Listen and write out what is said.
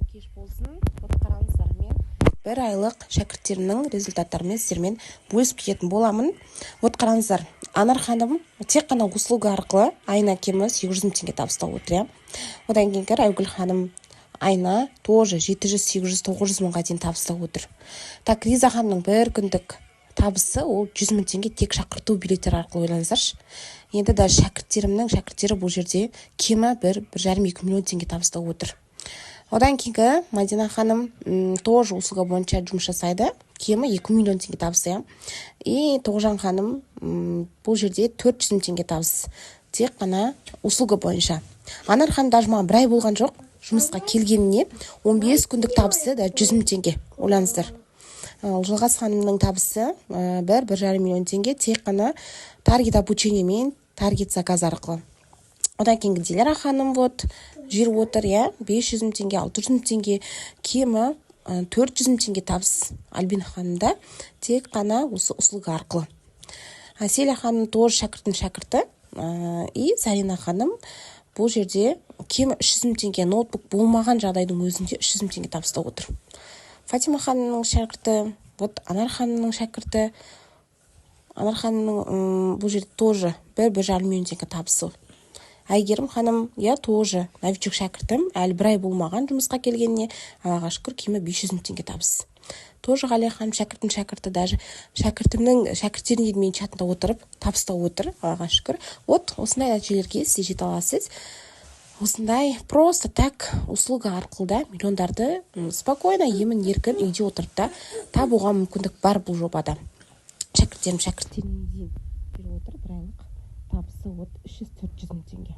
кеш болсын. Вот қараңыздар, мен бір айлық шәкірттерімнің результаттарымен сіздермен бөлісіп кететін боламын. Вот қараңыздар, Анар ханым тек қана услуга арқылы айына кемі 800 мың теңге табыстап отыр. Одан кейін Айгүл ханым айына тоже 700, 800, 900 мыңға дейін табыстап отыр. Так, Риза ханымның бір күндік табысы ол 100 мың теңге тек шақырту билеттері арқылы, ойлаңыздаршы. Енді даже шәкірттері бұл жерде кемі 1,5-2 миллион теңге табыстап отыр. Одан кейінгі Мадина ханым тоже услуга бойынша жұмыс жасайды, кемі 2 миллион теңге табысы. И Тоғжан ханым бұл жерде 400 мың теңге табыс, тек қана услуга бойынша. Анар ханым даже маған бір ай болған жоқ, жұмысқа келгеніне 15 күндік табысы да 100 мың теңге, ойлаңыздар. Жылғас ханымның табысы 1,5 миллион теңге тек қана таргет обучение мен таргет заказ арқылы. Одан кейінгі Диляра ханым вот жер отыр, 500 мың теңге, 600 мың теңге, кемі 400 мың теңге табыс Альбина ханымда тек қана осы услуга арқылы. Селя ханым тоже шәкірттің шәкірті, и Зарина ханым бұл жерде кемі 300 мың теңге, ноутбук болмаған жағдайдың өзінде 300 мың теңге табыстап отыр. Фатима ханымның шәкірті, вот Анар ханымның шәкірті, Анар ханымның бұл жерде тоже 1,5 миллион теңге табысы. Әйгерім ханым, тоже новичок шәкіртім, әлі бір ай болмаған жұмысқа келгеніне, Аллаға шүкір, кемі 500 мың теңге табысы. Тоже Ғалия ханым шәкірттің шәкірті, даже шәкірттеріне мен чатында отырып, табыстап отыр, Аллаға шүкір. Вот, осындай нәтижелерге сіз жете аласыз. Осындай просто так услуга арқылы да миллиондарды спокойно, емін-еркін үйде отырып та табуға мүмкіндік бар бұл жобада. Шәкірттеріне дейін отыр, бір айлық табысы 300-400 мың теңге.